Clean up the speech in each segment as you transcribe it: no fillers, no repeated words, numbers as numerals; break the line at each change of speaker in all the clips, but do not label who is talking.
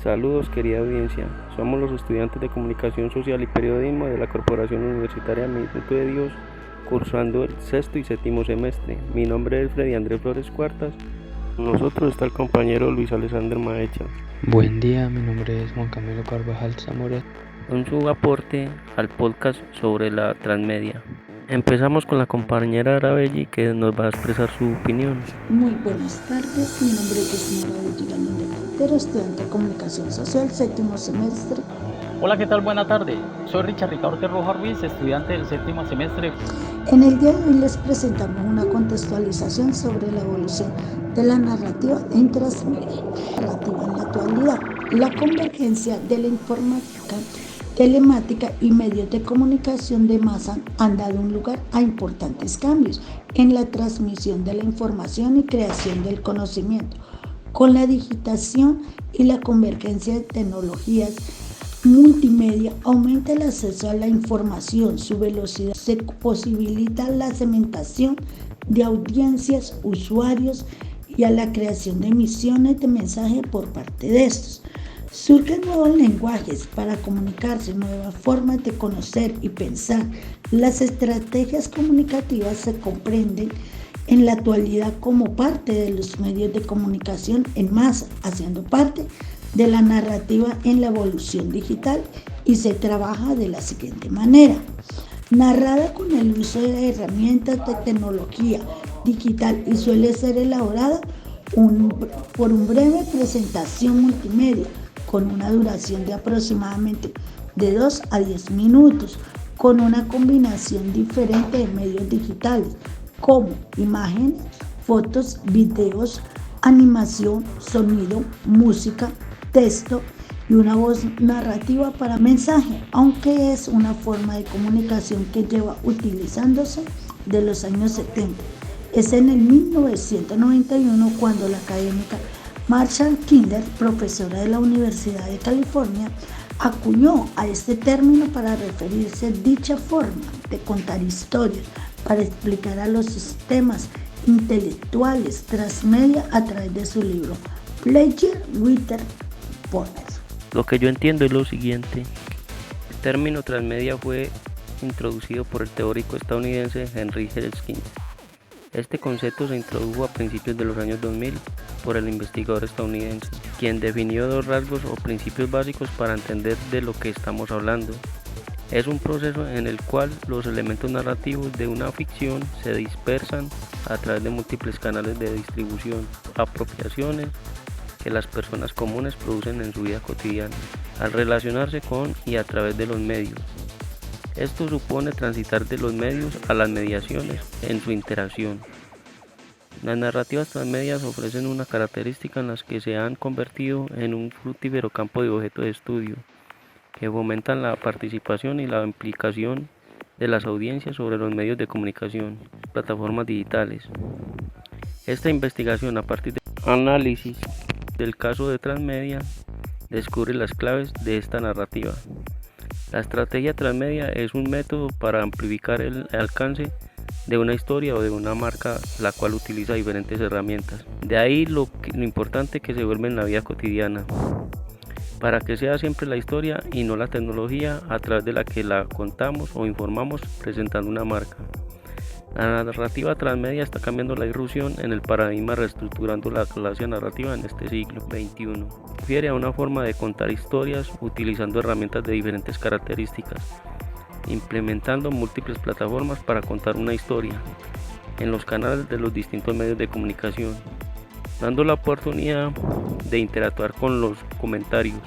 Saludos querida audiencia, somos los estudiantes de Comunicación Social y Periodismo de la Corporación Universitaria Minuto de Dios, cursando el sexto y séptimo semestre. Mi nombre es Freddy Andrés Flores Cuartas, con nosotros está el compañero Luis Alexander Maecha.
Buen día, mi nombre es Juan Camilo Carvajal Zamora.
Con su aporte al podcast sobre la transmedia. Empezamos con la compañera Arabelli que nos va a expresar su opinión.
Muy buenas tardes, mi nombre es Yasmina Belli de Cantero, estudiante de Comunicación Social, séptimo semestre.
Hola, ¿qué tal? Buena tarde. Soy Richard Ricardo Rojas Ruiz, estudiante del séptimo semestre.
En el día de hoy les presentamos una contextualización sobre la evolución de la narrativa en transmedia. Narrativa en la actualidad, la convergencia de la informática, telemática y medios de comunicación de masa han dado un lugar a importantes cambios en la transmisión de la información y creación del conocimiento. Con la digitación y la convergencia de tecnologías multimedia aumenta el acceso a la información, su velocidad, se posibilita la segmentación de audiencias, usuarios y a la creación de emisiones de mensaje por parte de estos. Surgen nuevos lenguajes para comunicarse, nuevas formas de conocer y pensar. Las estrategias comunicativas se comprenden en la actualidad como parte de los medios de comunicación en masa, haciendo parte de la narrativa en la evolución digital y se trabaja de la siguiente manera. Narrada con el uso de herramientas de tecnología digital y suele ser elaborada por una breve presentación multimedia con una duración de aproximadamente de 2 a 10 minutos, con una combinación diferente de medios digitales como imágenes, fotos, videos, animación, sonido, música, texto y una voz narrativa para mensaje, aunque es una forma de comunicación que lleva utilizándose de los años 70. Es en el 1991 cuando la académica Marshall Kinder, profesora de la Universidad de California, acuñó a este término para referirse a dicha forma de contar historias, para explicar a los sistemas intelectuales transmedia a través de su libro Player Writer Poner.
Lo que yo entiendo es lo siguiente. El término transmedia fue introducido por el teórico estadounidense Henry Heskin. Este concepto se introdujo a principios de los años 2000 por el investigador estadounidense, quien definió dos rasgos o principios básicos para entender de lo que estamos hablando. Es un proceso en el cual los elementos narrativos de una ficción se dispersan a través de múltiples canales de distribución, apropiaciones que las personas comunes producen en su vida cotidiana, al relacionarse con y a través de los medios. Esto supone transitar de los medios a las mediaciones en su interacción. Las narrativas transmedias ofrecen una característica en las que se han convertido en un fructífero campo de objeto de estudio, que fomentan la participación y la implicación de las audiencias sobre los medios de comunicación, plataformas digitales. Esta investigación, a partir de análisis del caso de transmedia, descubre las claves de esta narrativa. La estrategia transmedia es un método para amplificar el alcance de una historia o de una marca, la cual utiliza diferentes herramientas. De ahí lo importante que se vuelve en la vida cotidiana, para que sea siempre la historia y no la tecnología a través de la que la contamos o informamos presentando una marca. La narrativa transmedia está cambiando la irrupción en el paradigma, reestructurando la clase narrativa en este siglo XXI. Refiere a una forma de contar historias utilizando herramientas de diferentes características, implementando múltiples plataformas para contar una historia en los canales de los distintos medios de comunicación, dando la oportunidad de interactuar con los comentarios.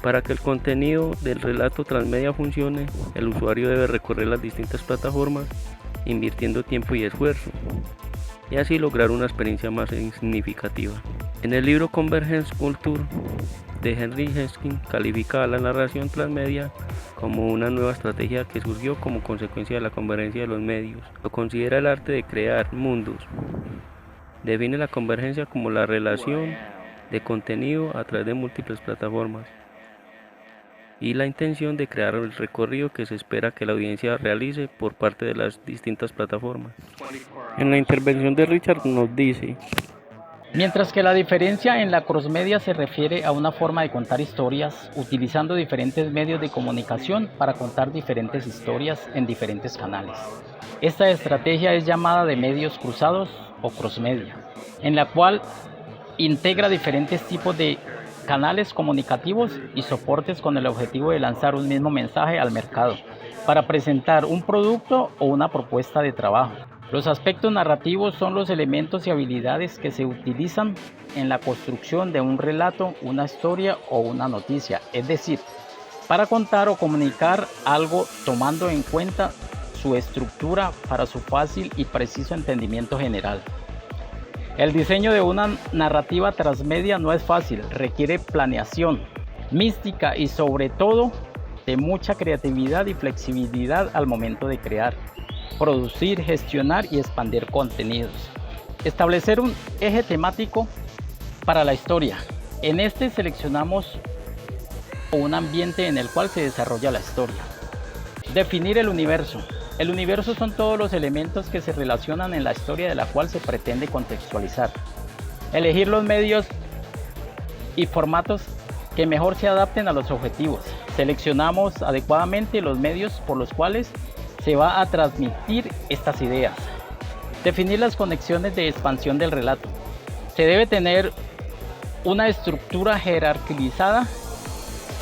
Para que el contenido del relato transmedia funcione, el usuario debe recorrer las distintas plataformas invirtiendo tiempo y esfuerzo, y así lograr una experiencia más significativa. En el libro Convergence Culture de Henry Heskin califica a la narración transmedia como una nueva estrategia que surgió como consecuencia de la convergencia de los medios. Lo considera el arte de crear mundos. Define la convergencia como la relación de contenido a través de múltiples plataformas y la intención de crear el recorrido que se espera que la audiencia realice por parte de las distintas plataformas. En la intervención de Richard nos dice:
Mientras que la diferencia en la crossmedia se refiere a una forma de contar historias utilizando diferentes medios de comunicación para contar diferentes historias en diferentes canales. Esta estrategia es llamada de medios cruzados o crossmedia, en la cual integra diferentes tipos de canales comunicativos y soportes con el objetivo de lanzar un mismo mensaje al mercado para presentar un producto o una propuesta de trabajo. Los aspectos narrativos son los elementos y habilidades que se utilizan en la construcción de un relato, una historia o una noticia, es decir, para contar o comunicar algo tomando en cuenta su estructura para su fácil y preciso entendimiento general. El diseño de una narrativa transmedia no es fácil, requiere planeación, mística y sobre todo de mucha creatividad y flexibilidad al momento de crear, producir, gestionar y expandir contenidos. Establecer un eje temático para la historia. En este seleccionamos un ambiente en el cual se desarrolla la historia. Definir el universo. El universo son todos los elementos que se relacionan en la historia de la cual se pretende contextualizar. Elegir los medios y formatos que mejor se adapten a los objetivos. Seleccionamos adecuadamente los medios por los cuales se va a transmitir estas ideas. Definir las conexiones de expansión del relato. Se debe tener una estructura jerarquizada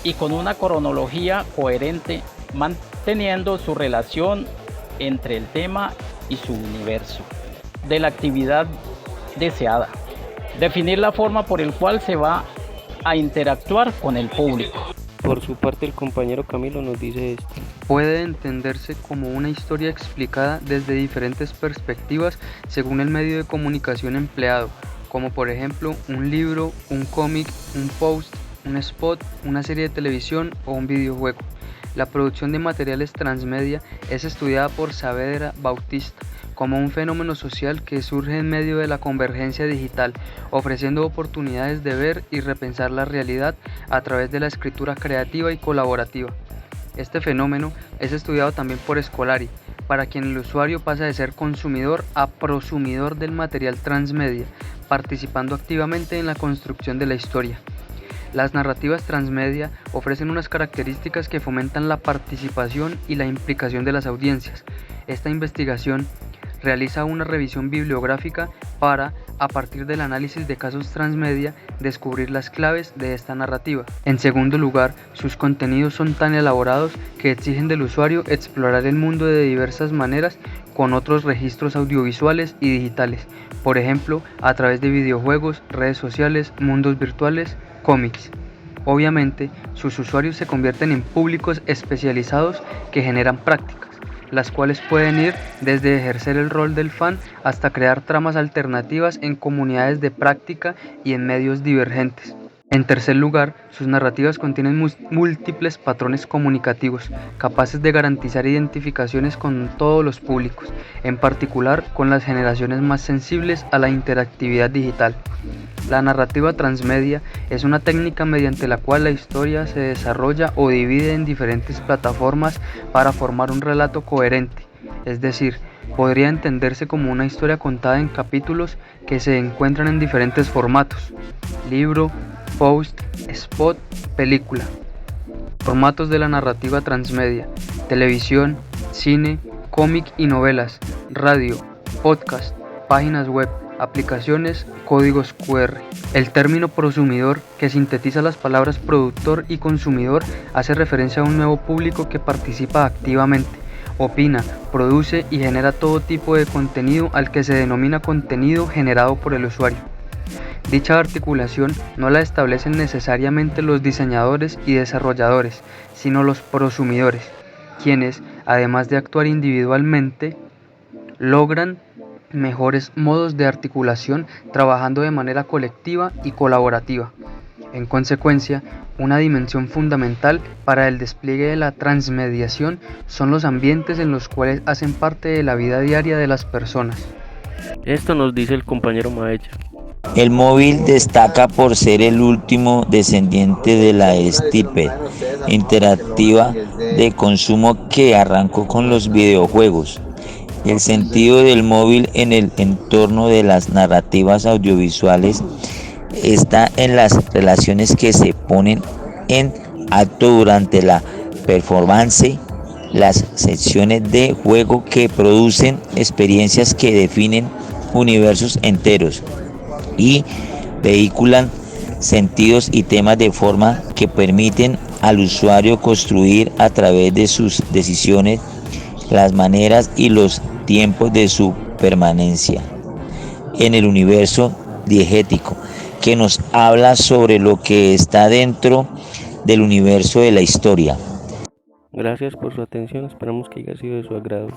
y con una cronología coherente, manteniendo su relación entre el tema y su universo de la actividad deseada. Definir la forma por el cual se va a interactuar con el público.
Por su parte, el compañero Camilo nos dice esto.
Puede entenderse como una historia explicada desde diferentes perspectivas según el medio de comunicación empleado, como por ejemplo un libro, un cómic, un post, un spot, una serie de televisión o un videojuego. La producción de materiales transmedia es estudiada por Saavedra Bautista como un fenómeno social que surge en medio de la convergencia digital, ofreciendo oportunidades de ver y repensar la realidad a través de la escritura creativa y colaborativa. Este fenómeno es estudiado también por Scolari, para quien el usuario pasa de ser consumidor a prosumidor del material transmedia, participando activamente en la construcción de la historia. Las narrativas transmedia ofrecen unas características que fomentan la participación y la implicación de las audiencias. Esta investigación realiza una revisión bibliográfica para, a partir del análisis de casos transmedia, descubrir las claves de esta narrativa. En segundo lugar, sus contenidos son tan elaborados que exigen del usuario explorar el mundo de diversas maneras con otros registros audiovisuales y digitales, por ejemplo, a través de videojuegos, redes sociales, mundos virtuales, cómics. Obviamente, sus usuarios se convierten en públicos especializados que generan prácticas, las cuales pueden ir desde ejercer el rol del fan hasta crear tramas alternativas en comunidades de práctica y en medios divergentes. En tercer lugar, sus narrativas contienen múltiples patrones comunicativos, capaces de garantizar identificaciones con todos los públicos, en particular con las generaciones más sensibles a la interactividad digital. La narrativa transmedia es una técnica mediante la cual la historia se desarrolla o divide en diferentes plataformas para formar un relato coherente, es decir, podría entenderse como una historia contada en capítulos que se encuentran en diferentes formatos: libro, post, spot, película. Formatos de la narrativa transmedia: televisión, cine, cómic y novelas, radio, podcast, páginas web, aplicaciones, códigos QR. El término prosumidor, que sintetiza las palabras productor y consumidor, hace referencia a un nuevo público que participa activamente, opina, produce y genera todo tipo de contenido al que se denomina contenido generado por el usuario. Dicha articulación no la establecen necesariamente los diseñadores y desarrolladores, sino los prosumidores, quienes, además de actuar individualmente, logran mejores modos de articulación trabajando de manera colectiva y colaborativa. En consecuencia, una dimensión fundamental para el despliegue de la transmediación son los ambientes en los cuales hacen parte de la vida diaria de las personas.
Esto nos dice el compañero Maecha.
El móvil destaca por ser el último descendiente de la estirpe interactiva de consumo que arrancó con los videojuegos. El sentido del móvil en el entorno de las narrativas audiovisuales está en las relaciones que se ponen en acto durante la performance, las secciones de juego que producen experiencias que definen universos enteros y vehiculan sentidos y temas de forma que permiten al usuario construir a través de sus decisiones las maneras y los tiempos de su permanencia en el universo diegético, que nos habla sobre lo que está dentro del universo de la historia.
Gracias por su atención, esperamos que haya sido de su agrado.